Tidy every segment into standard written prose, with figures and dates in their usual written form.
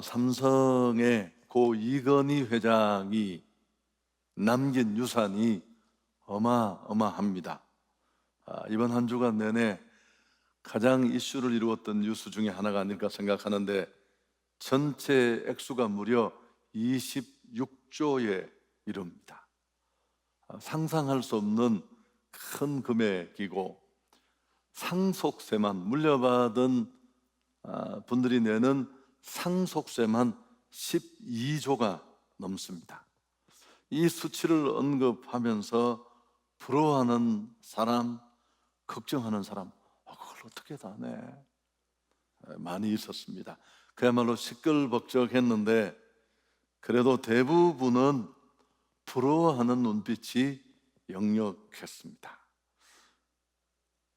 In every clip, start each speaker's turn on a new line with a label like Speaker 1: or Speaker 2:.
Speaker 1: 삼성의 고 이건희 회장이 남긴 유산이 어마어마합니다. 이번 한 주간 내내 가장 이슈를 이루었던 뉴스 중에 하나가 아닐까 생각하는데, 전체 액수가 무려 26조에 이릅니다. 상상할 수 없는 큰 금액이고, 상속세만 물려받은 분들이 내는 상속세만 12조가 넘습니다. 이 수치를 언급하면서 부러워하는 사람, 걱정하는 사람, 그걸 어떻게 다 내? 많이 있었습니다. 그야말로 시끌벅적했는데, 그래도 대부분은 부러워하는 눈빛이 역력했습니다.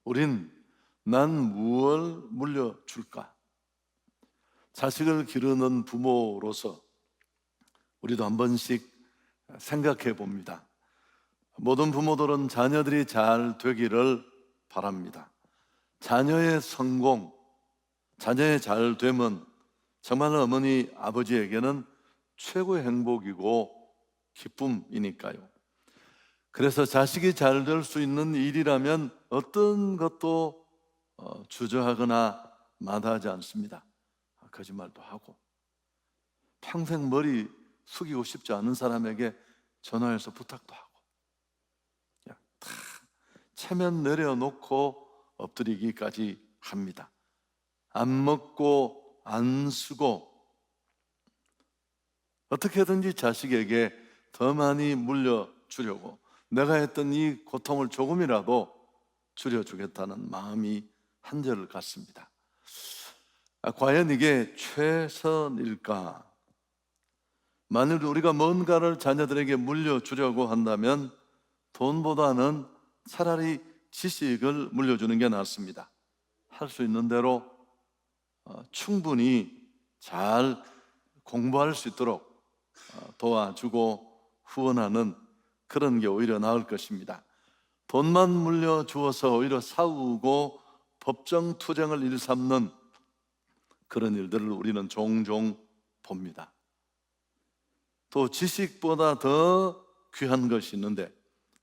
Speaker 1: 우린 난 무엇을 물려줄까? 자식을 기르는 부모로서 우리도 한 번씩 생각해 봅니다. 모든 부모들은 자녀들이 잘 되기를 바랍니다. 자녀의 성공, 자녀의 잘 되면 정말 어머니, 아버지에게는 최고의 행복이고 기쁨이니까요. 그래서 자식이 잘 될 수 있는 일이라면 어떤 것도 주저하거나 마다하지 않습니다. 거짓말도 하고, 평생 머리 숙이고 싶지 않은 사람에게 전화해서 부탁도 하고, 그냥 다 체면 내려놓고 엎드리기까지 합니다. 안 먹고 안 쓰고 어떻게든지 자식에게 더 많이 물려주려고, 내가 했던 이 고통을 조금이라도 줄여주겠다는 마음이 한결 같습니다. 과연 이게 최선일까? 만일 우리가 뭔가를 자녀들에게 물려주려고 한다면 돈보다는 차라리 지식을 물려주는 게 낫습니다. 할 수 있는 대로 충분히 잘 공부할 수 있도록 도와주고 후원하는 그런 게 오히려 나을 것입니다. 돈만 물려주어서 오히려 싸우고 법정 투쟁을 일삼는 그런 일들을 우리는 종종 봅니다. 또 지식보다 더 귀한 것이 있는데,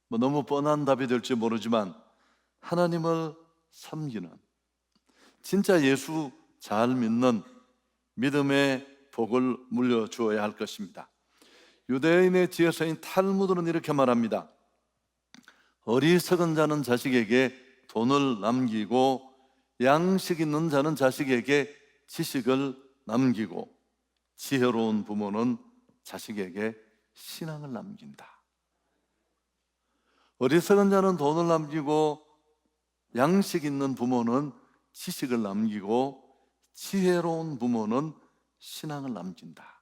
Speaker 1: 너무 뻔한 답이 될지 모르지만 하나님을 섬기는, 진짜 예수 잘 믿는 믿음의 복을 물려주어야 할 것입니다. 유대인의 지혜서인 탈무드는 이렇게 말합니다. 어리석은 자는 자식에게 돈을 남기고 양식 있는 자는 자식에게 지식을 남기고 지혜로운 부모는 자식에게 신앙을 남긴다. 어리석은 자는 돈을 남기고 양식 있는 부모는 지식을 남기고 지혜로운 부모는 신앙을 남긴다.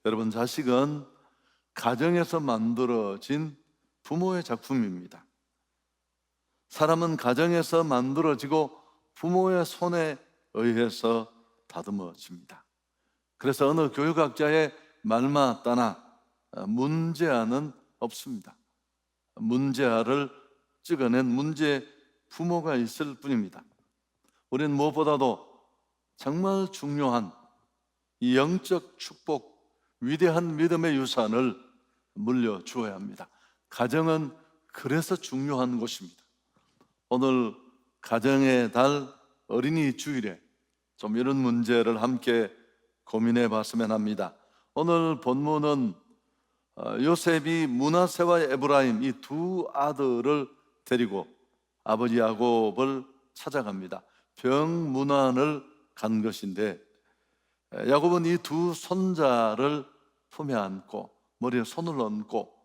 Speaker 1: 여러분, 자식은 가정에서 만들어진 부모의 작품입니다. 사람은 가정에서 만들어지고 부모의 손에 의해서 다듬어집니다. 그래서 어느 교육학자의 말마따나 문제아는 없습니다. 문제아를 찍어낸 문제 부모가 있을 뿐입니다. 우리는 무엇보다도 정말 중요한 이 영적 축복, 위대한 믿음의 유산을 물려주어야 합니다. 가정은 그래서 중요한 곳입니다. 오늘 가정의 달 어린이 주일에 좀 이런 문제를 함께 고민해 봤으면 합니다. 오늘 본문은 요셉이 므낫세와 에브라임 이 두 아들을 데리고 아버지 야곱을 찾아갑니다. 병문안을 간 것인데, 야곱은 이 두 손자를 품에 안고 머리에 손을 얹고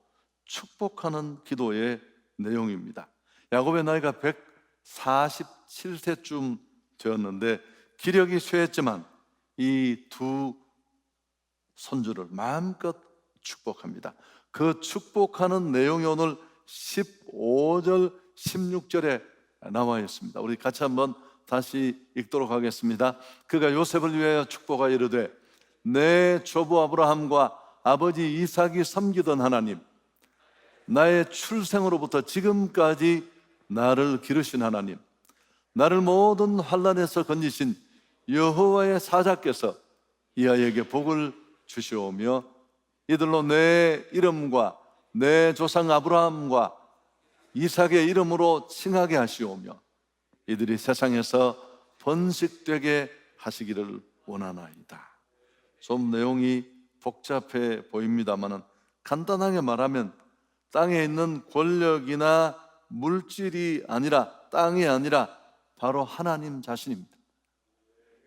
Speaker 1: 축복하는 기도의 내용입니다. 야곱의 나이가 147세쯤 되었는데 기력이 쇠했지만 이 두 손주를 마음껏 축복합니다. 그 축복하는 내용이 오늘 15절, 16절에 나와 있습니다. 우리 같이 한번 다시 읽도록 하겠습니다. 그가 요셉을 위하여 축복하여 이르되, 내 조부 아브라함과 아버지 이삭이 섬기던 하나님, 나의 출생으로부터 지금까지 나를 기르신 하나님, 나를 모든 환난에서 건지신 여호와의 사자께서 이 아이에게 복을 주시오며 이들로 내 이름과 내 조상 아브라함과 이삭의 이름으로 칭하게 하시오며 이들이 세상에서 번식되게 하시기를 원하나이다. 좀 내용이 복잡해 보입니다만 간단하게 말하면 땅에 있는 권력이나 물질이 아니라, 땅이 아니라 바로 하나님 자신입니다.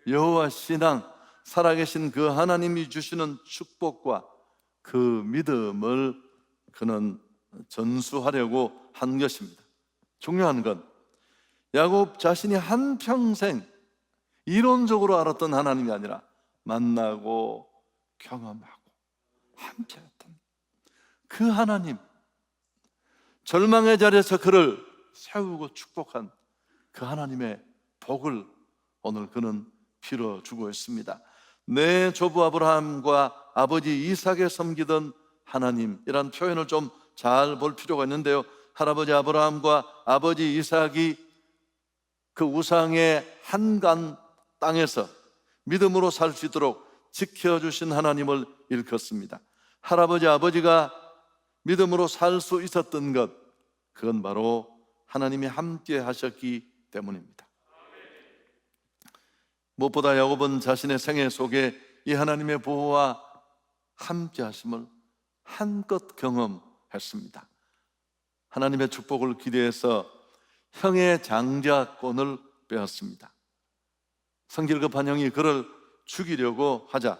Speaker 1: 여호와 신앙, 살아계신 그 하나님이 주시는 축복과 그 믿음을 그는 전수하려고 한 것입니다. 중요한 건 야곱 자신이 한평생 이론적으로 알았던 하나님이 아니라 만나고 경험하고 함께했던 그 하나님, 절망의 자리에서 그를 세우고 축복한 그 하나님의 복을 오늘 그는 빌어주고 있습니다. 내 조부 아브라함과 아버지 이삭에 섬기던 하나님이란 표현을 좀 잘 볼 필요가 있는데요, 할아버지 아브라함과 아버지 이삭이 그 우상의 한간 땅에서 믿음으로 살 수 있도록 지켜주신 하나님을 일컫습니다. 할아버지 아버지가 믿음으로 살 수 있었던 것, 그건 바로 하나님이 함께 하셨기 때문입니다. 무엇보다 야곱은 자신의 생애 속에 이 하나님의 보호와 함께 하심을 한껏 경험했습니다. 하나님의 축복을 기대해서 형의 장자권을 빼앗습니다. 성질급한 형이 그를 죽이려고 하자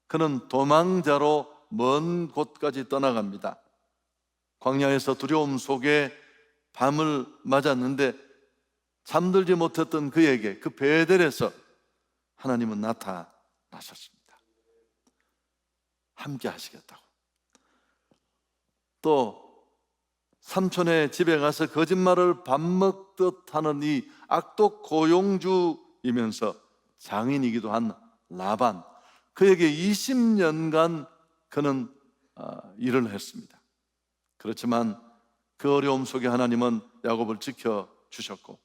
Speaker 1: 그는 도망자로 먼 곳까지 떠나갑니다. 광야에서 두려움 속에 밤을 맞았는데 잠들지 못했던 그에게, 그 베델에서 하나님은 나타나셨습니다. 함께 하시겠다고. 또 삼촌의 집에 가서 거짓말을 밥 먹듯 하는 이 악독 고용주이면서 장인이기도 한 라반, 그에게 20년간 그는 일을 했습니다. 그렇지만 그 어려움 속에 하나님은 야곱을 지켜주셨고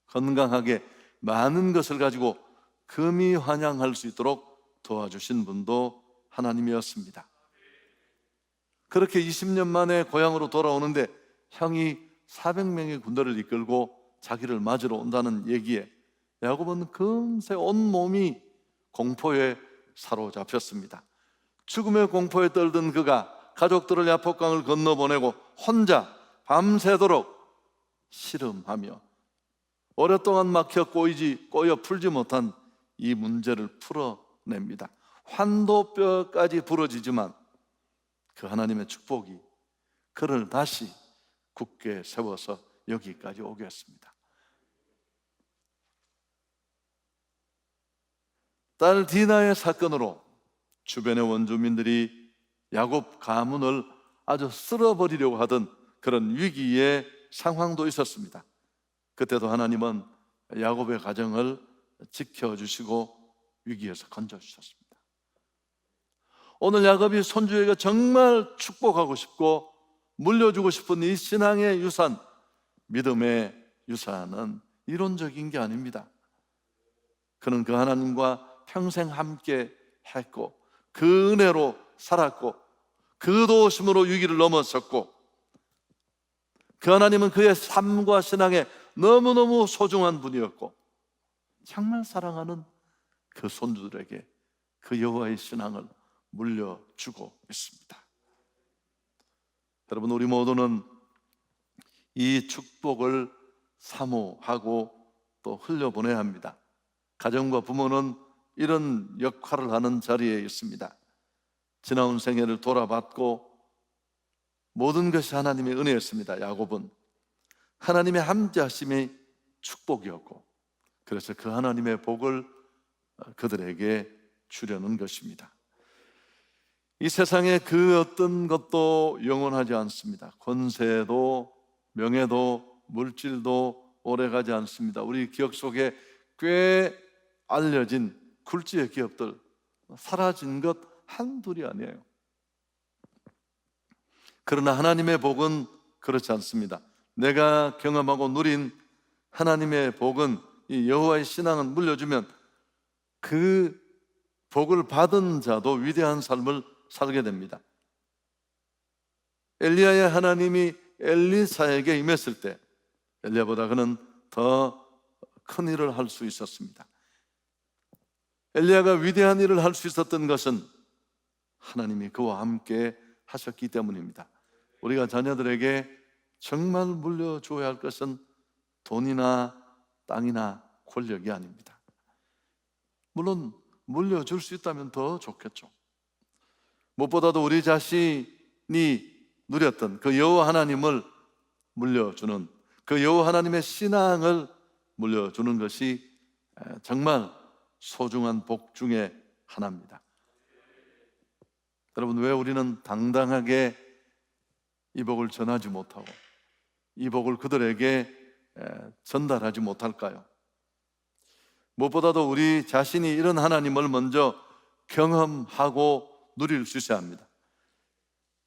Speaker 1: 건강하게 많은 것을 가지고 금이 환영할 수 있도록 도와주신 분도 하나님이었습니다. 그렇게 20년 만에 고향으로 돌아오는데 형이 400명의 군대를 이끌고 자기를 맞으러 온다는 얘기에 야곱은 금세 온몸이 공포에 사로잡혔습니다. 죽음의 공포에 떨던 그가 가족들을 야복강을 건너보내고 혼자 밤새도록 씨름하며 오랫동안 막혀 꼬여 풀지 못한 이 문제를 풀어냅니다. 환도뼈까지 부러지지만 그 하나님의 축복이 그를 다시 굳게 세워서 여기까지 오게 했습니다. 딸 디나의 사건으로 주변의 원주민들이 야곱 가문을 아주 쓸어버리려고 하던 그런 위기의 상황도 있었습니다. 그때도 하나님은 야곱의 가정을 지켜주시고 위기에서 건져주셨습니다. 오늘 야곱이 손주에게 정말 축복하고 싶고 물려주고 싶은 이 신앙의 유산, 믿음의 유산은 이론적인 게 아닙니다. 그는 그 하나님과 평생 함께 했고 그 은혜로 살았고 그 도우심으로 위기를 넘어섰고 그 하나님은 그의 삶과 신앙에 너무너무 소중한 분이었고 정말 사랑하는 그 손주들에게 그 여호와의 신앙을 물려주고 있습니다. 여러분, 우리 모두는 이 축복을 사모하고 또 흘려보내야 합니다. 가정과 부모는 이런 역할을 하는 자리에 있습니다. 지나온 생애를 돌아봤고 모든 것이 하나님의 은혜였습니다. 야곱은 하나님의 함께하심이 축복이었고 그래서 그 하나님의 복을 그들에게 주려는 것입니다. 이 세상에 그 어떤 것도 영원하지 않습니다. 권세도 명예도 물질도 오래가지 않습니다. 우리 기억 속에 꽤 알려진 굴지의 기업들 사라진 것 한둘이 아니에요. 그러나 하나님의 복은 그렇지 않습니다. 내가 경험하고 누린 하나님의 복은, 이 여호와의 신앙은 물려주면 그 복을 받은 자도 위대한 삶을 살게 됩니다. 엘리야의 하나님이 엘리사에게 임했을 때 엘리야보다 그는 더 큰 일을 할 수 있었습니다. 엘리야가 위대한 일을 할 수 있었던 것은 하나님이 그와 함께 하셨기 때문입니다. 우리가 자녀들에게 정말 물려줘야 할 것은 돈이나 땅이나 권력이 아닙니다. 물론 물려줄 수 있다면 더 좋겠죠. 무엇보다도 우리 자신이 누렸던 그 여호와 하나님을 물려주는, 그 여호와 하나님의 신앙을 물려주는 것이 정말 소중한 복 중에 하나입니다. 여러분, 왜 우리는 당당하게 이 복을 전하지 못하고 이 복을 그들에게 전달하지 못할까요? 무엇보다도 우리 자신이 이런 하나님을 먼저 경험하고 누릴 수 있어야 합니다.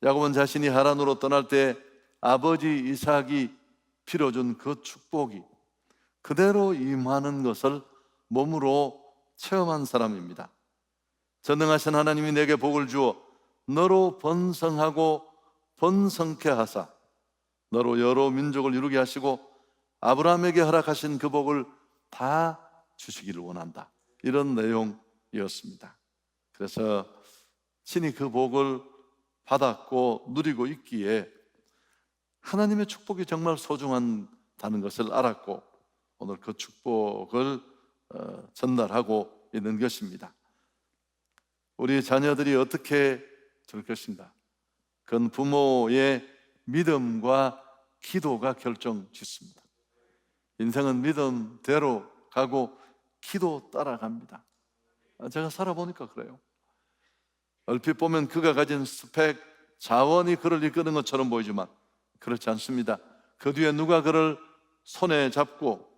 Speaker 1: 야곱은 자신이 하란으로 떠날 때 아버지 이삭이 빌어준 그 축복이 그대로 임하는 것을 몸으로 체험한 사람입니다. 전능하신 하나님이 내게 복을 주어 너로 번성하고 번성케 하사 너로 여러 민족을 이루게 하시고 아브라함에게 허락하신 그 복을 다 주시기를 원한다, 이런 내용이었습니다. 그래서 친히 그 복을 받았고 누리고 있기에 하나님의 축복이 정말 소중하다는 것을 알았고 오늘 그 축복을 전달하고 있는 것입니다. 우리 자녀들이 어떻게 될 것인가? 그건 부모의 믿음과 기도가 결정짓습니다. 인생은 믿음대로 가고 기도 따라갑니다. 제가 살아보니까 그래요. 얼핏 보면 그가 가진 스펙, 자원이 그를 이끄는 것처럼 보이지만 그렇지 않습니다. 그 뒤에 누가 그를 손에 잡고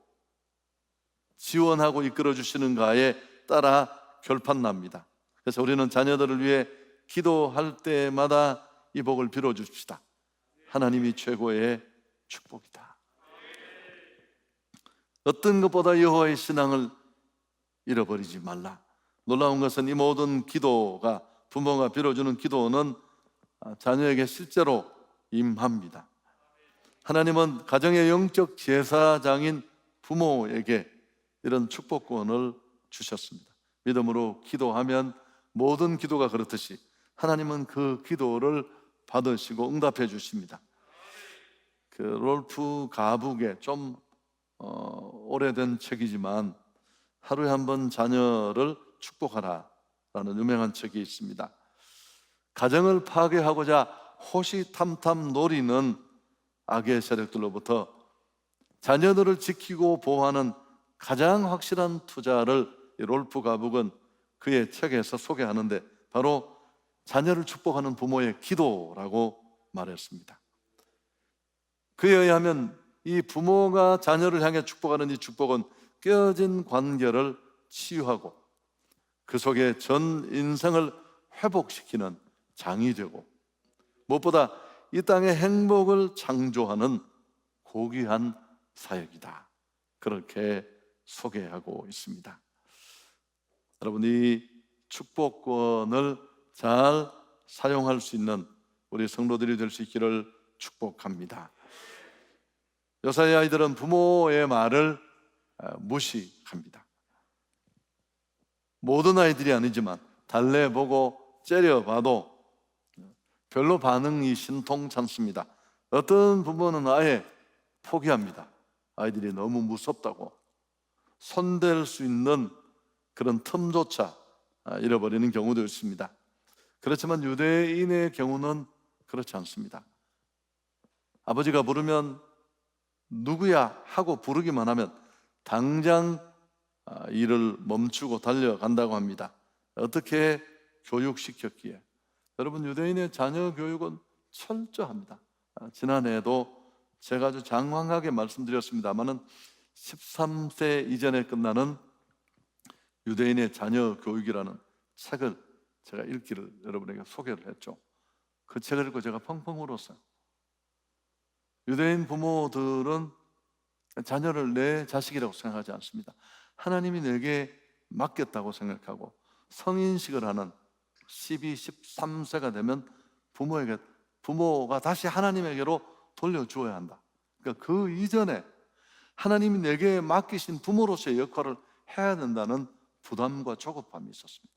Speaker 1: 지원하고 이끌어 주시는가에 따라 결판납니다. 그래서 우리는 자녀들을 위해 기도할 때마다 이 복을 빌어 줍시다. 하나님이 최고의 축복이다. 어떤 것보다 여호와의 신앙을 잃어버리지 말라. 놀라운 것은 이 모든 기도가, 부모가 빌어주는 기도는 자녀에게 실제로 임합니다. 하나님은 가정의 영적 제사장인 부모에게 이런 축복권을 주셨습니다. 믿음으로 기도하면 모든 기도가 그렇듯이 하나님은 그 기도를 받으시고 응답해 주십니다. 그 롤프 가북의 좀 오래된 책이지만 하루에 한 번 자녀를 축복하라 라는 유명한 책이 있습니다. 가정을 파괴하고자 호시탐탐 노리는 악의 세력들로부터 자녀들을 지키고 보호하는 가장 확실한 투자를 롤프 가북은 그의 책에서 소개하는데 바로 자녀를 축복하는 부모의 기도라고 말했습니다. 그에 의하면 이 부모가 자녀를 향해 축복하는 이 축복은 깨어진 관계를 치유하고 그 속에 전 인생을 회복시키는 장이 되고 무엇보다 이 땅의 행복을 창조하는 고귀한 사역이다, 그렇게 소개하고 있습니다. 여러분, 이 축복권을 잘 사용할 수 있는 우리 성도들이 될 수 있기를 축복합니다. 요사이 아이들은 부모의 말을 무시합니다. 모든 아이들이 아니지만 달래보고 째려봐도 별로 반응이 신통찮습니다. 어떤 부모는 아예 포기합니다. 아이들이 너무 무섭다고 손댈 수 있는 그런 틈조차 잃어버리는 경우도 있습니다. 그렇지만 유대인의 경우는 그렇지 않습니다. 아버지가 부르면 누구야 하고 부르기만 하면 당장 일을 멈추고 달려간다고 합니다. 어떻게 교육시켰기에? 여러분, 유대인의 자녀 교육은 철저합니다. 지난해에도 제가 아주 장황하게 말씀드렸습니다마는 13세 이전에 끝나는 유대인의 자녀 교육이라는 책을 제가 읽기를 여러분에게 소개를 했죠. 그 책을 읽고 제가 펑펑 울었어요. 유대인 부모들은 자녀를 내 자식이라고 생각하지 않습니다. 하나님이 내게 맡겼다고 생각하고 성인식을 하는 12, 13세가 되면 부모가 다시 하나님에게로 돌려주어야 한다. 그러니까 그 이전에 하나님이 내게 맡기신 부모로서의 역할을 해야 된다는 부담과 조급함이 있었습니다.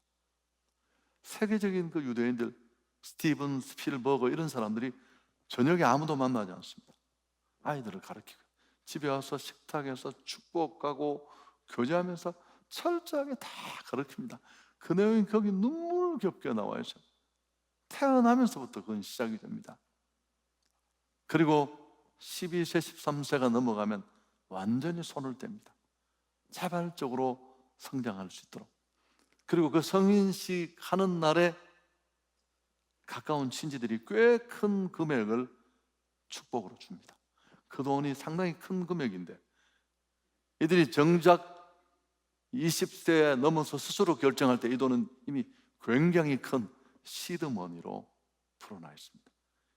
Speaker 1: 세계적인 그 유대인들, 스티븐 스필버거 이런 사람들이 저녁에 아무도 만나지 않습니다. 아이들을 가르치고 집에 와서 식탁에서 축복하고 교제하면서 철저하게 다 가르칩니다. 그 내용이 거기 눈물겹게 나와 있어요. 태어나면서부터 그건 시작이 됩니다. 그리고 12세, 13세가 넘어가면 완전히 손을 뗍니다. 자발적으로 성장할 수 있도록. 그리고 그 성인식 하는 날에 가까운 친지들이 꽤 큰 금액을 축복으로 줍니다. 그 돈이 상당히 큰 금액인데 이들이 정작 20세에 넘어서 스스로 결정할 때 이 돈은 이미 굉장히 큰 시드머니로 풀어나 있습니다.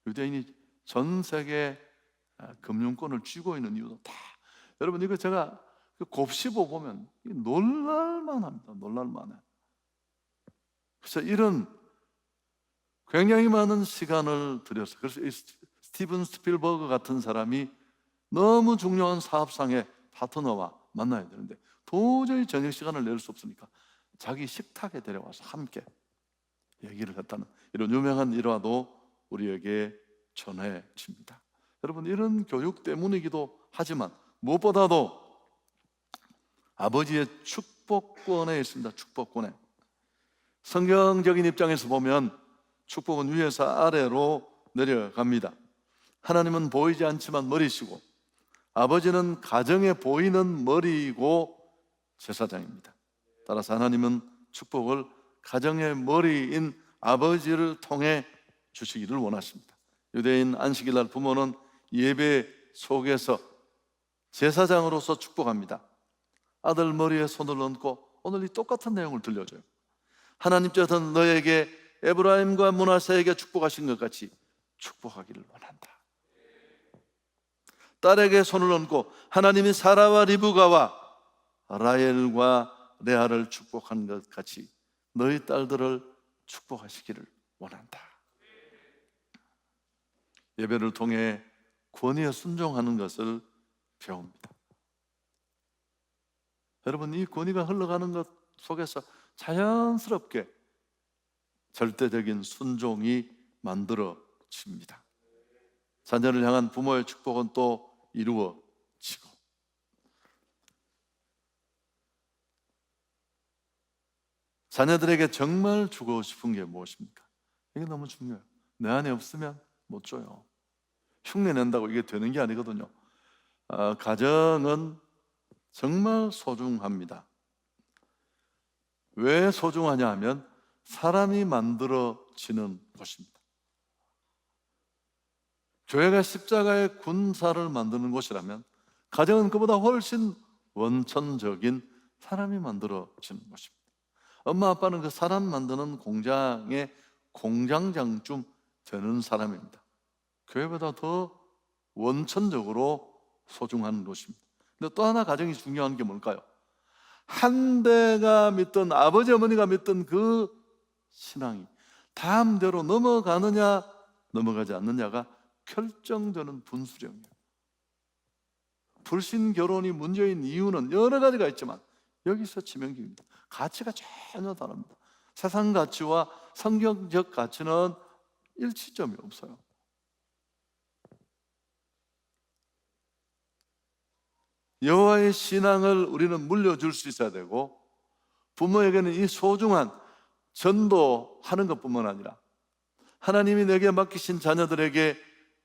Speaker 1: 유대인이 전 세계 금융권을 쥐고 있는 이유도 다, 여러분 이거 제가 곱씹어 보면 놀랄만합니다. 놀랄만해. 그래서 이런 굉장히 많은 시간을 들여서, 그래서 이 스티븐 스필버그 같은 사람이 너무 중요한 사업상의 파트너와 만나야 되는데 도저히 저녁 시간을 낼 수 없으니까 자기 식탁에 데려와서 함께 얘기를 했다는 이런 유명한 일화도 우리에게 전해집니다. 여러분 이런 교육 때문이기도 하지만 무엇보다도 아버지의 축복권에 있습니다. 축복권에. 성경적인 입장에서 보면 축복은 위에서 아래로 내려갑니다. 하나님은 보이지 않지만 머리시고 아버지는 가정에 보이는 머리이고 제사장입니다. 따라서 하나님은 축복을 가정의 머리인 아버지를 통해 주시기를 원하십니다. 유대인 안식일 날 부모는 예배 속에서 제사장으로서 축복합니다. 아들 머리에 손을 얹고 오늘 이 똑같은 내용을 들려줘요. 하나님께서 너에게 에브라임과 므낫세에게 축복하신 것 같이 축복하기를 원한다. 딸에게 손을 얹고 하나님이 사라와 리브가와 라헬과 레아를 축복한 것 같이 너희 딸들을 축복하시기를 원한다. 예배를 통해 권위에 순종하는 것을 배웁니다. 여러분 이 권위가 흘러가는 것 속에서 자연스럽게 절대적인 순종이 만들어집니다. 자녀를 향한 부모의 축복은 또 이루어지고, 자녀들에게 정말 주고 싶은 게 무엇입니까? 이게 너무 중요해요. 내 안에 없으면 못 줘요. 흉내 낸다고 이게 되는 게 아니거든요. 가정은 정말 소중합니다. 왜 소중하냐 하면 사람이 만들어지는 곳입니다. 교회가 십자가의 군사를 만드는 곳이라면 가정은 그보다 훨씬 원천적인 사람이 만들어지는 곳입니다. 엄마 아빠는 그 사람 만드는 공장의 공장장쯤 되는 사람입니다. 교회보다 더 원천적으로 소중한 곳입니다. 근데 또 하나 가정이 중요한 게 뭘까요? 한 대가 믿던, 아버지 어머니가 믿던 그 신앙이 다음대로 넘어가느냐 넘어가지 않느냐가 결정되는 분수령이에요. 불신 결혼이 문제인 이유는 여러 가지가 있지만 여기서 치명적입니다. 가치가 전혀 다릅니다. 세상 가치와 성경적 가치는 일치점이 없어요. 여호와의 신앙을 우리는 물려줄 수 있어야 되고, 부모에게는 이 소중한 전도하는 것뿐만 아니라 하나님이 내게 맡기신 자녀들에게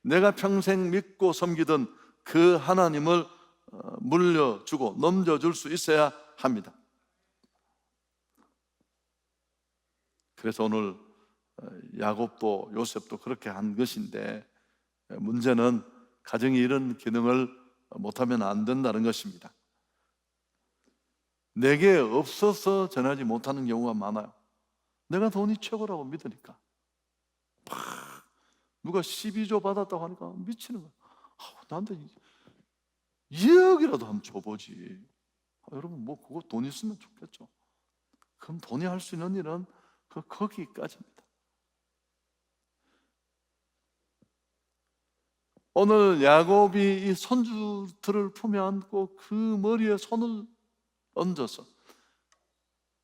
Speaker 1: 내가 평생 믿고 섬기던 그 하나님을 물려주고 넘겨줄 수 있어야 합니다. 그래서 오늘 야곱도 요셉도 그렇게 한 것인데, 문제는 가정이 이런 기능을 못하면 안 된다는 것입니다. 내게 없어서 전하지 못하는 경우가 많아요. 내가 돈이 최고라고 믿으니까 누가 12조 받았다고 하니까 미치는 거야. 나한테 2억이라도 한번 줘보지. 여러분 뭐 그거 돈 있으면 좋겠죠. 그럼 돈이 할 수 있는 일은 거기까지입니다. 오늘 야곱이 이 손주들을 품에 안고 그 머리에 손을 얹어서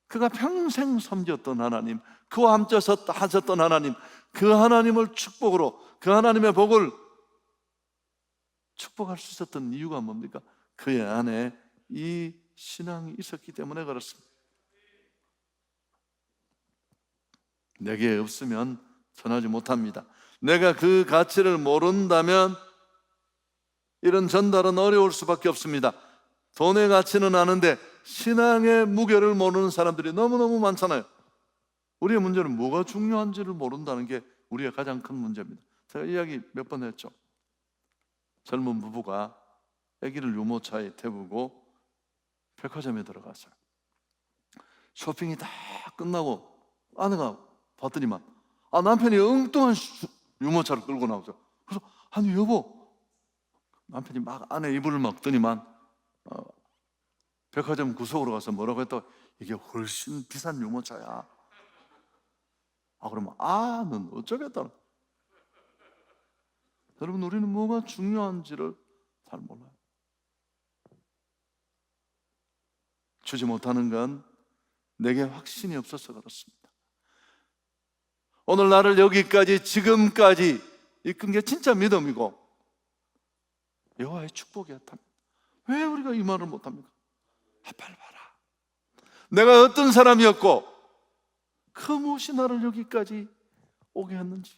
Speaker 1: 그가 평생 섬겼던 하나님, 그와 함께 하셨던 하나님, 그 하나님을 축복으로, 그 하나님의 복을 축복할 수 있었던 이유가 뭡니까? 그의 안에 이 신앙이 있었기 때문에 그렇습니다. 내게 없으면 전하지 못합니다. 내가 그 가치를 모른다면 이런 전달은 어려울 수밖에 없습니다. 돈의 가치는 아는데 신앙의 무게를 모르는 사람들이 너무너무 많잖아요. 우리의 문제는 뭐가 중요한지를 모른다는 게 우리의 가장 큰 문제입니다. 제가 이야기 몇 번 했죠. 젊은 부부가 아기를 유모차에 태우고 백화점에 들어갔어요. 쇼핑이 다 끝나고 아내가 봤더니만 남편이 엉뚱한 유모차를 끌고 나오죠. 그래서 아니 여보, 남편이 막 아내 이불을 먹더니만 백화점 구석으로 가서 뭐라고 했다. 이게 훨씬 비싼 유모차야. 그러면 넌 어쩌겠다. 여러분, 우리는 뭐가 중요한지를 잘 몰라요. 주지 못하는 건 내게 확신이 없어서 그렇습니다. 오늘 나를 여기까지 지금까지 이끈 게 진짜 믿음이고 여호와의 축복이었답니다. 왜 우리가 이 말을 못합니까? 빨리 봐라, 내가 어떤 사람이었고 그 무엇이 나를 여기까지 오게 했는지.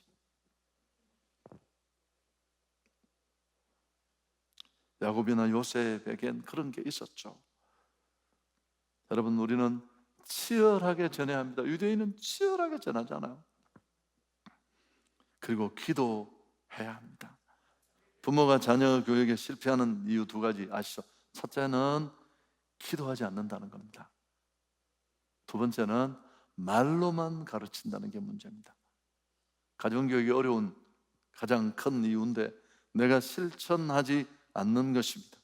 Speaker 1: 야곱이나 요셉에겐 그런 게 있었죠. 여러분, 우리는 치열하게 전해야 합니다. 유대인은 치열하게 전하잖아요. 그리고 기도해야 합니다. 부모가 자녀 교육에 실패하는 이유 두 가지 아시죠? 첫째는 기도하지 않는다는 겁니다. 두 번째는 말로만 가르친다는 게 문제입니다. 가정교육이 어려운 가장 큰 이유인데 내가 실천하지 않는 것입니다.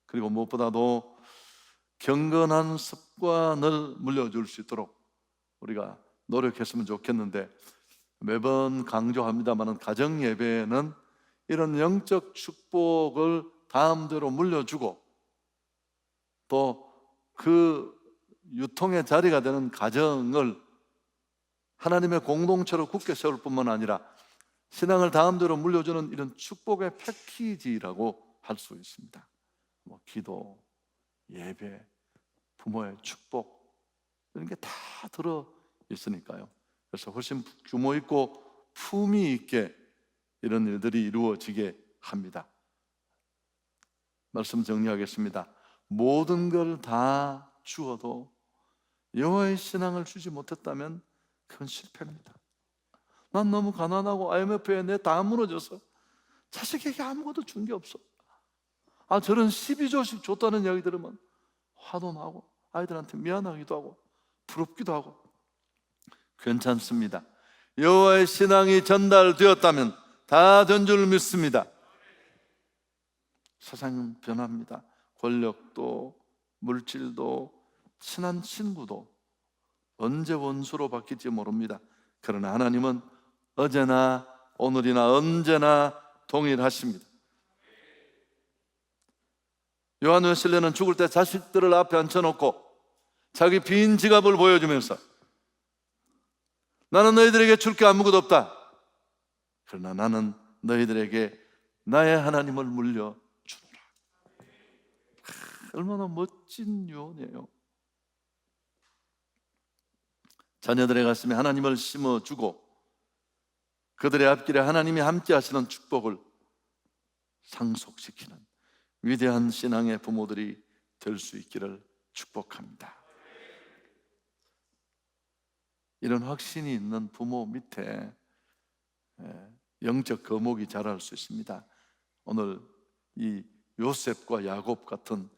Speaker 1: 그리고 무엇보다도 경건한 습관을 물려줄 수 있도록 우리가 노력했으면 좋겠는데, 매번 강조합니다만 가정 예배는 이런 영적 축복을 다음대로 물려주고 또 그 유통의 자리가 되는 가정을 하나님의 공동체로 굳게 세울 뿐만 아니라 신앙을 다음대로 물려주는 이런 축복의 패키지라고 할 수 있습니다. 기도, 예배, 부모의 축복, 이런 게 다 들어 있으니까요. 그래서 훨씬 규모 있고 품위 있게 이런 일들이 이루어지게 합니다. 말씀 정리하겠습니다. 모든 걸 다 주어도 여호와의 신앙을 주지 못했다면 그건 실패입니다. 난 너무 가난하고 IMF에 내 다 무너져서 자식에게 아무것도 준 게 없어. 저런 12조씩 줬다는 이야기 들으면 화도 나고 아이들한테 미안하기도 하고 부럽기도 하고. 괜찮습니다. 여호와의 신앙이 전달되었다면 다 된 줄 믿습니다. 세상은 변합니다. 권력도 물질도 친한 친구도 언제 원수로 바뀔지 모릅니다. 그러나 하나님은 어제나 오늘이나 언제나 동일하십니다. 요한 웨슬레는 죽을 때 자식들을 앞에 앉혀놓고 자기 빈 지갑을 보여주면서 나는 너희들에게 줄 게 아무것도 없다. 그러나 나는 너희들에게 나의 하나님을 물려주노라. 얼마나 멋진 유언이에요. 자녀들의 가슴에 하나님을 심어주고 그들의 앞길에 하나님이 함께 하시는 축복을 상속시키는 위대한 신앙의 부모들이 될 수 있기를 축복합니다. 이런 확신이 있는 부모 밑에 영적 거목이 자랄 수 있습니다. 오늘 이 요셉과 야곱 같은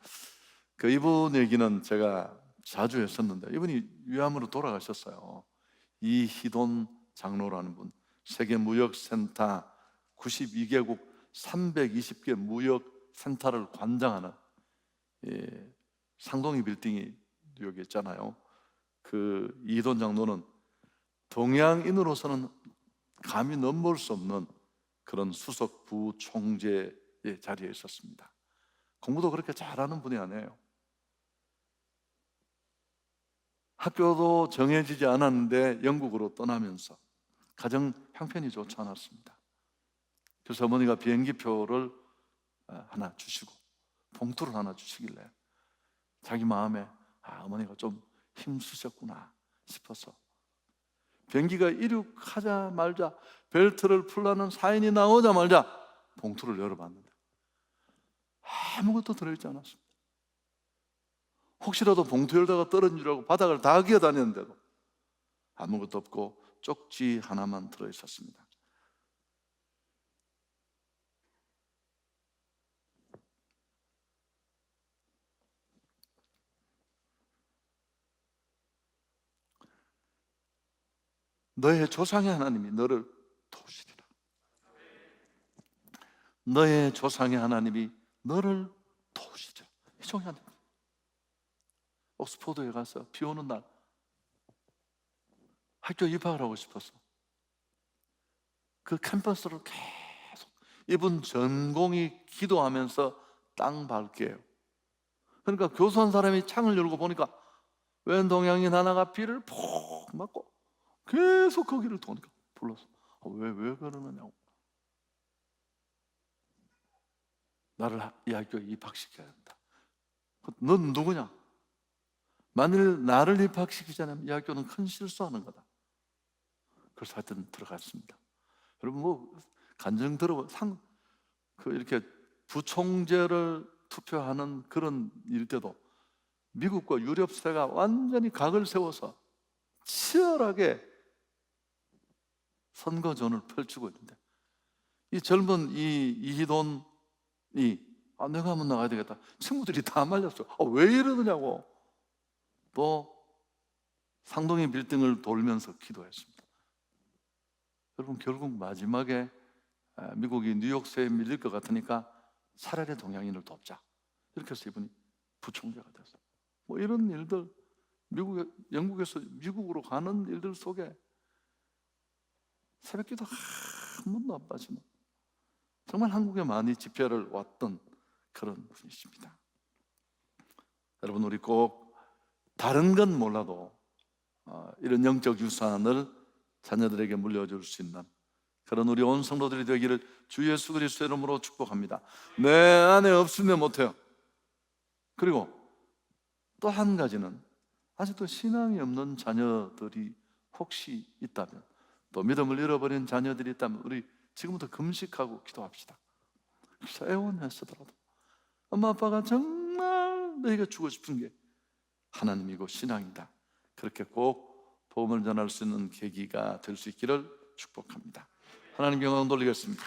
Speaker 1: 이분 얘기는 제가 자주 했었는데 이분이 위암으로 돌아가셨어요. 이희돈 장로라는 분, 세계 무역센터 92개국 320개 무역센터를 관장하는 상동이 빌딩이 뉴욕에 있잖아요. 그 이돈 장로는 동양인으로서는 감히 넘볼 수 없는 그런 수석 부총재의 자리에 있었습니다. 공부도 그렇게 잘하는 분이 아니에요. 학교도 정해지지 않았는데 영국으로 떠나면서 가정 형편이 좋지 않았습니다. 그래서 어머니가 비행기표를 하나 주시고 봉투를 하나 주시길래 자기 마음에 어머니가 좀 힘쓰셨구나 싶어서 비행기가 이륙하자마자 벨트를 풀라는 사인이 나오자마자 봉투를 열어봤는데 아무것도 들어있지 않았습니다. 혹시라도 봉투 열다가 떨어진 줄 알고 바닥을 다 기어다녔는데도 아무것도 없고 쪽지 하나만 들어있었습니다. 너의 조상의 하나님이 너를 도우시리라. 너의 조상의 하나님이 너를 도우시리라. 이 종이 안 됩니다. 옥스포드에 가서 비 오는 날 학교 입학을 하고 싶어서 그 캠퍼스를 계속 이분 전공이 기도하면서 땅 밟게요. 그러니까 교수한 사람이 창을 열고 보니까 웬 동양인 하나가 비를 푹 맞고 계속 거기를 도니까 불렀어. 왜 그러느냐고. 나를 이 학교에 입학시켜야 한다. 넌 누구냐? 만일 나를 입학시키지 않으면 이 학교는 큰 실수하는 거다. 그래서 하여튼 들어갔습니다. 여러분 간증 들어 이렇게 부총재를 투표하는 그런 일 때도 미국과 유럽사회가 완전히 각을 세워서 치열하게 선거전을 펼치고 있는데 이 젊은 이희돈이 내가 한번 나가야 되겠다. 친구들이 다 말렸어. 왜 이러느냐고. 또 상동의 빌딩을 돌면서 기도했습니다. 여러분 결국 마지막에 미국이 뉴욕세에 밀릴 것 같으니까 차라리 동양인을 돕자. 이렇게 해서 이분이 부총재가 됐어요. 이런 일들 영국에서 미국으로 가는 일들 속에 새벽기도 한 번도 안 빠지는 정말 한국에 많이 집회를 왔던 그런 분이십니다. 여러분 우리 꼭 다른 건 몰라도 이런 영적 유산을 자녀들에게 물려줄 수 있는 그런 우리 온 성도들이 되기를 주 예수 그리스도의 이름으로 축복합니다. 내 안에 없으면 못해요. 그리고 또 한 가지는 아직도 신앙이 없는 자녀들이 혹시 있다면, 또 믿음을 잃어버린 자녀들이 있다면 우리 지금부터 금식하고 기도합시다. 그래서 애원했으더라도 엄마 아빠가 정말 너희가 주고 싶은 게 하나님이고 신앙이다. 그렇게 꼭 복음을 전할 수 있는 계기가 될 수 있기를 축복합니다. 하나님 영광 돌리겠습니다.